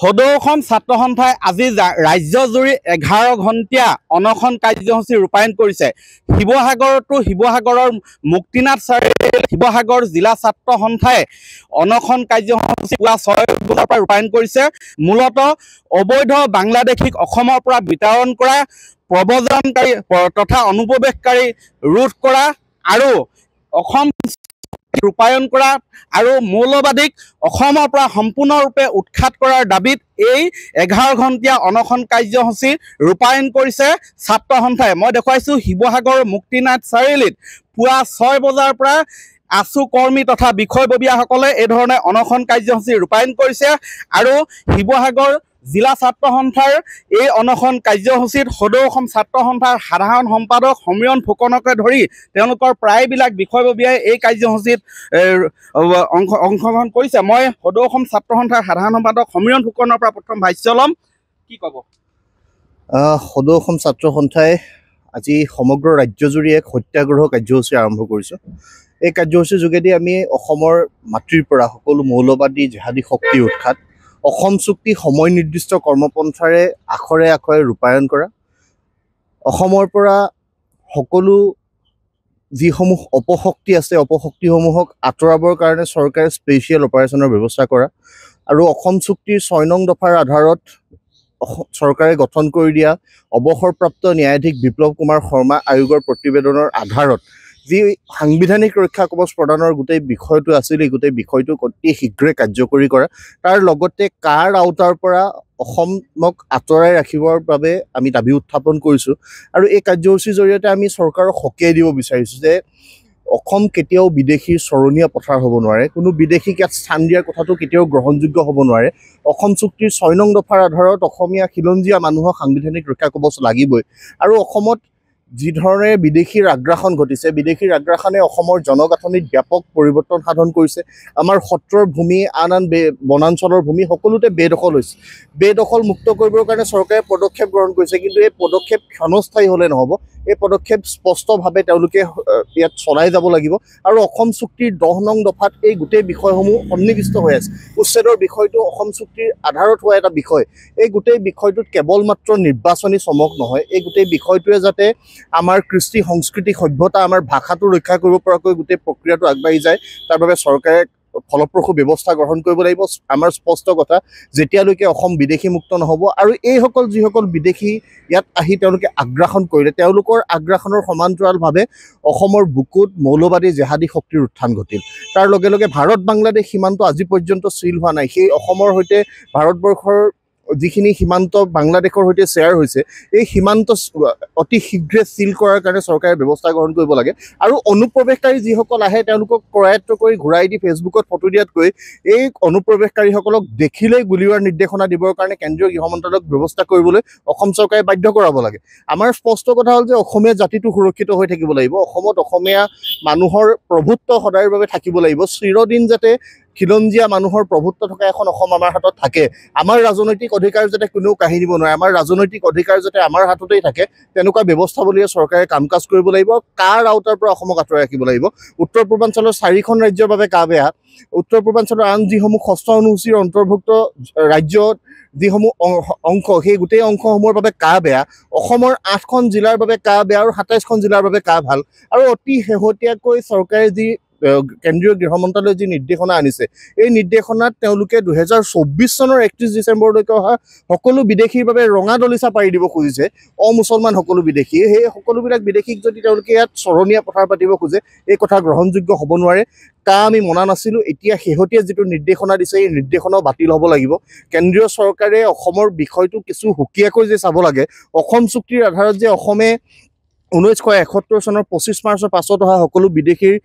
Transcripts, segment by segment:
সদৌ অসম ছাত্ৰ সন্থাই আজি ৰাজ্যজুৰি 11 ঘণ্টীয়া অনশন কাৰ্যসূচী ৰূপায়ণ কৰিছে। শিৱসাগৰৰ মুক্তিনাথ চাৰিআলিত শিৱসাগৰ জিলা ছাত্ৰ সন্থাই অনশন কাৰ্যসূচী পুৱা 6 বজাৰ পৰা ৰূপায়ণ কৰিছে। মূলতঃ অবৈধ বাংলাদেশীক অসমৰ পৰা বিতাড়ন কৰা, প্ৰব্ৰজনকাৰী তথা অনুপ্ৰৱেশকাৰী ৰোধ কৰা আৰু অসম ৰূপায়ণ কৰা আৰু মৌলবাদীক অসমৰ পৰা সম্পূৰ্ণৰূপে উৎখাত কৰাৰ দাবীত এই 11 ঘণ্টীয়া অনশন কাৰ্যসূচী ৰূপায়ণ কৰিছে ছাত্ৰ সন্থাই। মই দেখুৱাইছোঁ শিৱসাগৰ মুক্তিনাথ চাৰিআলিত পুৱা 6 বজাৰ পৰা আছু কৰ্মী তথা বিষয়ববীয়াসকলে এই ধৰণে অনশন কাৰ্যসূচী ৰূপায়ণ কৰিছে আৰু শিৱসাগৰ জিলা ছাত্ৰ সন্থাৰ এই অনশন কাৰ্যসূচীত সদৌ অসম ছাত্ৰ সন্থাৰ সাধাৰণ সম্পাদক সমীৰণ ফুকনকে ধৰি তেওঁলোকৰ প্ৰায়বিলাক বিষয়ববীয়াই এই কাৰ্যসূচীত অংশগ্ৰহণ কৰিছে। মই সদৌ অসম ছাত্ৰ সন্থাৰ সাধাৰণ সম্পাদক সমীৰণ ফুকনৰ পৰা প্ৰথম ভাষ্য ল'ম। কি ক'ব? সদৌ অসম ছাত্ৰ সন্থাই আজি সমগ্ৰ ৰাজ্যজুৰি এক সত্যাগ্ৰহ কাৰ্যসূচী আৰম্ভ কৰিছোঁ। এই কাৰ্যসূচীৰ যোগেদি আমি অসমৰ মাতৃৰ পৰা সকলো মৌলবাদী জেহাদী শক্তি উৎখাত, অসম চুক্তি সময় নিৰ্দিষ্ট কৰ্মপন্থাৰে আখৰে আখৰে ৰূপায়ণ কৰা, অসমৰ পৰা সকলো যিসমূহ অপশক্তি আছে অপশক্তিসমূহক আঁতৰাবৰ কাৰণে চৰকাৰে স্পেচিয়েল অপাৰেশ্যনৰ ব্যৱস্থা কৰা আৰু অসম চুক্তিৰ 6 নং দফাৰ আধাৰত চৰকাৰে গঠন কৰি দিয়া অৱসৰপ্ৰাপ্ত ন্যায়াধীশ বিপ্লৱ কুমাৰ শৰ্মা আয়োগৰ প্ৰতিবেদনৰ আধাৰত যি সাংবিধানিক ৰক্ষা কৱচ প্ৰদানৰ গোটেই বিষয়টো আছিল, এই গোটেই বিষয়টো অতি শীঘ্ৰে কাৰ্যকৰী কৰা, তাৰ লগতে কাৰ আওতাৰ পৰা অসমক আঁতৰাই ৰাখিবৰ বাবে আমি দাবী উত্থাপন কৰিছোঁ। আৰু এই কাৰ্যসূচীৰ জৰিয়তে আমি চৰকাৰক সকীয়াই দিব বিচাৰিছোঁ যে অসম কেতিয়াও বিদেশীৰ চৰণীয়া পথাৰ হ'ব নোৱাৰে, কোনো বিদেশীক ইয়াত স্থান দিয়াৰ কথাটো কেতিয়াও গ্ৰহণযোগ্য হ'ব নোৱাৰে। অসম চুক্তিৰ 6 নং দফাৰ আধাৰত অসমীয়া খিলঞ্জীয়া মানুহক সাংবিধানিক ৰক্ষা কৱচ লাগিবই। আৰু অসমত যি ধৰণে বিদেশীৰ আগ্ৰাসন ঘটিছে, বিদেশীৰ আগ্ৰাসনে অসমৰ জনগাঁথনিত ব্যাপক পৰিৱৰ্তন সাধন কৰিছে। আমাৰ সত্ৰৰ ভূমি, আন বনাঞ্চলৰ ভূমি সকলোতে বেদখল হৈছে। বেদখল মুক্ত কৰিবৰ কাৰণে চৰকাৰে পদক্ষেপ গ্ৰহণ কৰিছে, কিন্তু এই পদক্ষেপ ক্ষণস্থায়ী হ'লে নহ'ব। এই পদক্ষেপ স্পষ্টভাৱে তেওঁলোকে ইয়াত চলাই যাব লাগিব। আৰু অসম চুক্তিৰ 10 নং দফাত এই গোটেই বিষয়সমূহ সন্নিৱিষ্ট হৈ আছে। উচ্ছেদৰ বিষয়টো অসম চুক্তিৰ আধাৰত হোৱা এটা বিষয়। এই গোটেই বিষয়টোত কেৱল মাত্ৰ নিৰ্বাচনী চমক নহয়, এই গোটেই বিষয়টোৱে যাতে আমাৰ কৃষ্টি সংস্কৃতি সভ্যতা আমাৰ ভাষাটো ৰক্ষা কৰিব পৰাকৈ গোটেই প্ৰক্ৰিয়াটো আগবাঢ়ি যায়, তাৰ বাবে চৰকাৰে ফলপ্ৰসূ ব্যৱস্থা গ্ৰহণ কৰিব লাগিব। আমাৰ স্পষ্ট কথা, যেতিয়ালৈকে অসম বিদেশী মুক্ত নহ'ব আৰু এইসকল যিসকল বিদেশী ইয়াত আহি তেওঁলোকে আগ্ৰাসন কৰিলে, তেওঁলোকৰ আগ্ৰাসনৰ সমান্তৰালভাৱে অসমৰ বুকুত মৌলবাদী জেহাদী শক্তিৰ উত্থান ঘটিল। তাৰ লগে লগে ভাৰত বাংলাদেশ সীমান্ত আজি পৰ্যন্ত চিল হোৱা নাই। সেই অসমৰ সৈতে ভাৰতবৰ্ষৰ যিখিনি সীমান্ত বাংলাদেশৰ সৈতে শ্বেয়াৰ হৈছে, এই সীমান্ত অতি শীঘ্ৰে চিল কৰাৰ কাৰণে চৰকাৰে ব্যৱস্থা গ্ৰহণ কৰিব লাগে। আৰু অনুপ্ৰৱেশকাৰী যিসকল আহে তেওঁলোকক কৰায়ত্ব কৰি ঘূৰাই দি ফেচবুকত ফটো দিয়াতকৈ এই অনুপ্ৰৱেশকাৰীসকলক দেখিলেই গুলীওৱাৰ নিৰ্দেশনা দিবৰ কাৰণে কেন্দ্ৰীয় গৃহ মন্ত্ৰালয়ক ব্যৱস্থা কৰিবলৈ অসম চৰকাৰে বাধ্য কৰাব লাগে। আমাৰ স্পষ্ট কথা হ'ল যে অসমীয়া জাতিটো সুৰক্ষিত হৈ থাকিব লাগিব। অসমত অসমীয়া মানুহৰ প্ৰভুত্ব সদায়ৰ বাবে থাকিব লাগিব। চিৰদিন যাতে খিলঞ্জীয়া মানুহৰ প্ৰভুত্ব থকা এখন অসম আমাৰ হাতত থাকে। আমাৰ ৰাজনৈতিক অধিকাৰ যাতে কোনেও কাঢ়ি নিব নোৱাৰে, আমাৰ ৰাজনৈতিক অধিকাৰ যাতে আমাৰ হাততেই থাকে, তেনেকুৱা ব্যৱস্থাৱলীয়ে চৰকাৰে কাম কাজ কৰিব লাগিব। কাৰ আওতাৰ পৰা অসমক আঁতৰাই ৰাখিব লাগিব। উত্তৰ পূৰ্বাঞ্চলৰ 4খন ৰাজ্যৰ বাবে কা বেয়া, উত্তৰ পূৰ্বাঞ্চলৰ আন যিসমূহ 6ষ্ঠ অনুসূচীৰ অন্তৰ্ভুক্ত ৰাজ্যত যিসমূহ অংশ, সেই গোটেই অংশসমূহৰ বাবে কা বেয়া, অসমৰ 8খন জিলাৰ বাবে কা বেয়া আৰু 27খন জিলাৰ বাবে কা ভাল। আৰু অতি শেহতীয়াকৈ চৰকাৰে যি কেন্দ্ৰীয় গৃহ মন্ত্ৰালয়ে যি নিৰ্দেশনা আনিছে, এই নিৰ্দেশনাত তেওঁলোকে 2024 চনৰ 31 ডিচেম্বৰলৈকে অহা সকলো বিদেশীৰ বাবে ৰঙা দলিচা পাৰি দিব খুজিছে। অমুছলমান সকলো বিদেশী, সেই সকলোবিলাক বিদেশীক যদি তেওঁলোকে ইয়াত চৰণীয়া পথাৰ পাতিব খোজে, এই কথা গ্ৰহণযোগ্য হ'ব নোৱাৰে। আমি মনা নাছিলোঁ। এতিয়া শেহতীয়া যিটো নিৰ্দেশনা দিছে, এই নিৰ্দেশনাও বাতিল হ'ব লাগিব। কেন্দ্ৰীয় চৰকাৰে অসমৰ বিষয়টো কিছু সুকীয়াকৈ যে চাব লাগে, অসম চুক্তিৰ আধাৰত যে অসমে 1971 চনৰ 25 মাৰ্চৰ পাছত অহা সকলো বিদেশীৰ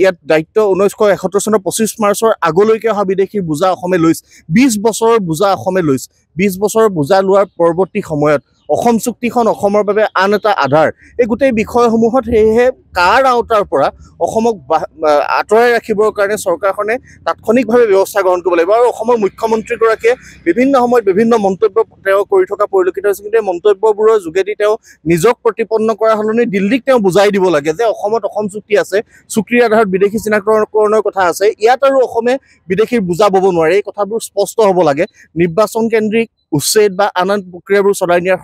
ইয়াত দায়িত্ব, 1971 চনৰ 25 মাৰ্চৰ আগলৈকে অহা বিদেশীৰ বোজা অসমে লৈছে। 20 বছৰৰ বোজা অসমে লৈছে। 20 বছৰৰ বোজা লোৱাৰ পৰৱৰ্তী সময়ত অসম চুক্তিখন অসমৰ বাবে আন এটা আধাৰ এই গোটেই বিষয়সমূহত সেয়েহে কাৰ আওতাৰ পৰা অসমক আঁতৰাই ৰাখিবৰ কাৰণে চৰকাৰখনে তাৎক্ষণিকভাৱে ব্যৱস্থা গ্ৰহণ কৰিব লাগিব আৰু অসমৰ মুখ্যমন্ত্ৰীগৰাকীয়ে বিভিন্ন সময়ত বিভিন্ন মন্তব্য তেওঁ কৰি থকা পৰিলক্ষিত হৈছে কিন্তু এই মন্তব্যবোৰৰ যোগেদি তেওঁ নিজক প্ৰতিপন্ন কৰাৰ সলনি দিল্লীক তেওঁ বুজাই দিব লাগে যে অসমত অসম চুক্তি আছে চুক্তিৰ আধাৰত বিদেশী চিনাক্তকৰণৰ কথা আছে ইয়াত আৰু অসমে বিদেশীৰ বুজা বব নোৱাৰে এই কথাবোৰ স্পষ্ট হ'ব লাগে নিৰ্বাচন কেন্দ্ৰিক উচ্ছেদ বা আন প্ৰক্ৰিয়াবোৰ চলাই নিয়াৰ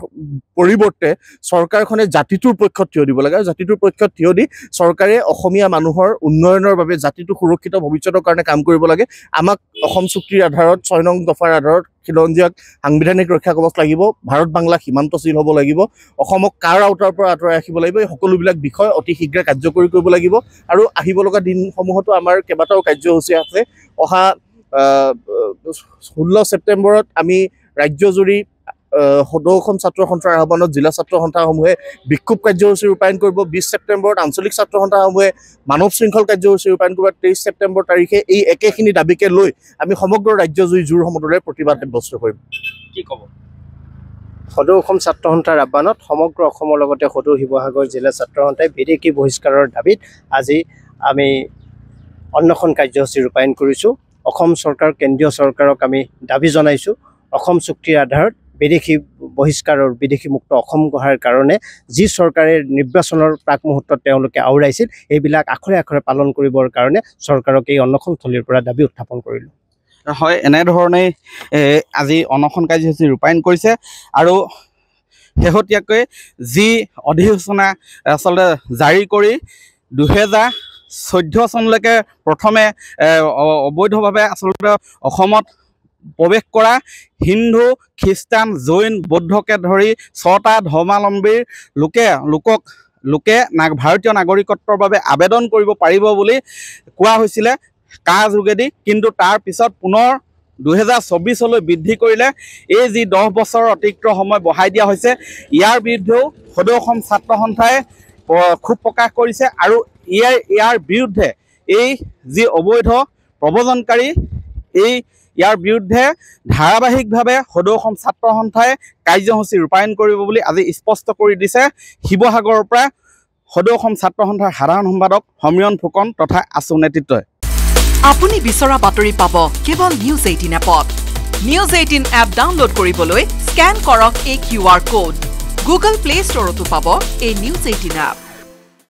পৰিৱৰ্তে চৰকাৰখনে জাতিটোৰ পক্ষত থিয় দিব লাগে আৰু জাতিটোৰ পক্ষত থিয় দি চৰকাৰে অসমীয়া মানুহৰ উন্নয়নৰ বাবে জাতিটো সুৰক্ষিত ভৱিষ্যতৰ কাৰণে কাম কৰিব লাগে আমাক অসম চুক্তিৰ আধাৰত 6 নং দফাৰ আধাৰত খিলঞ্জীয়াক সাংবিধানিক ৰক্ষা কৱচ লাগিব ভাৰত বাংলা সীমান্তশীল হ'ব লাগিব অসমক কাৰ আওতাৰ পৰা আঁতৰাই ৰাখিব লাগিব এই সকলোবিলাক বিষয় অতি শীঘ্ৰে কাৰ্যকৰী কৰিব লাগিব আৰু আহিব লগা দিনসমূহতো আমাৰ কেইবাটাও কাৰ্যসূচী আছে অহা 16 ছেপ্টেম্বৰত আমি ৰাজ্যজুৰি সদৌ ছাত্ৰ সন্থাৰ আহ্বানত জিলা ছাত্ৰ সন্থাসমূহে বিক্ষোভ কাৰ্যসূচী ৰূপায়ণ কৰিব 20 ছেপ্টেম্বৰত আঞ্চলিক ছাত্ৰ সন্থাসমূহে মানৱ শৃংখল কাৰ্যসূচী ৰূপায়ণ কৰিব 23 ছেপ্টেম্বৰ তাৰিখে এই একেখিনি দাবীকে লৈ আমি সমগ্ৰ ৰাজ্যজুৰি জোৰ সমদলেৰে প্ৰতিবাদ সাব্যস্ত কৰিম কি ক'ব সদৌ অসম ছাত্ৰ সন্থাৰ আহ্বানত সমগ্ৰ অসমৰ লগতে সদৌ শিৱসাগৰ জিলা ছাত্ৰ সন্থাই বিদেশী বহিষ্কাৰৰ দাবীত আজি আমি অন্বেষণ কাৰ্যসূচী ৰূপায়ণ কৰিছোঁ অসম চৰকাৰ কেন্দ্ৰীয় চৰকাৰক আমি দাবী জনাইছোঁ অসম চুক্তিৰ আধাৰত বিদেশী বহিষ্কাৰৰ বিদেশী মুক্ত অসম গঢ়াৰ কাৰণে যি চৰকাৰে নিৰ্বাচনৰ প্ৰাক মুহূৰ্তত তেওঁলোকে আওৰাইছিল এইবিলাক আখৰে আখৰে পালন কৰিবৰ কাৰণে চৰকাৰক এই অন্বেষণস্থলীৰ পৰা দাবী উত্থাপন কৰিলোঁ হয় এনেধৰণে আজি অনশন কাৰ্যসূচী ৰূপায়ণ কৰিছে আৰু শেহতীয়াকৈ যি অধিসূচনা আচলতে জাৰি কৰি 2014 চনলৈকে প্ৰথমে অবৈধভাৱে আচলতে অসমত প্ৰৱেশ কৰা হিন্দু খ্ৰীষ্টান জৈন বৌদ্ধকে ধৰি 6টা ধৰ্মাৱলম্বীৰ লোকে ভাৰতীয় নাগৰিকত্বৰ বাবে আবেদন কৰিব পাৰিব বুলি কোৱা হৈছিলে কা যোগেদি কিন্তু তাৰ পিছত পুনৰ 2024লৈ বৃদ্ধি কৰিলে এই যি 10 বছৰ অতিৰিক্ত সময় বঢ়াই দিয়া হৈছে ইয়াৰ বিৰুদ্ধেও সদৌ অসম ছাত্ৰ সন্থাই ক্ষোভ প্ৰকাশ কৰিছে আৰু ইয়াৰ বিৰুদ্ধে এই যি অবৈধ প্ৰব্ৰজনকাৰী ইয়াৰ বিৰুদ্ধে ধাৰাবাহিকভাৱে সদৌ অসম ছাত্ৰ সন্থাই কাৰ্যসূচী ৰূপায়ণ কৰিব বুলি আজি স্পষ্ট কৰি দিছে শিৱসাগৰৰ পৰা সদৌ অসম ছাত্ৰ সন্থাৰ সাধাৰণ সম্পাদক সমীৰণ ফুকন তথা আছু নেতৃত্বই আপুনি বিচৰা বাতৰি পাব কেৱল নিউজ 18 এপত নিউজ 18 এপ ডাউনলোড কৰিবলৈ স্ক্যান কৰক এই QR কোড গুগল প্লে ষ্টৰতো পাব এই নিউজ 18 এপ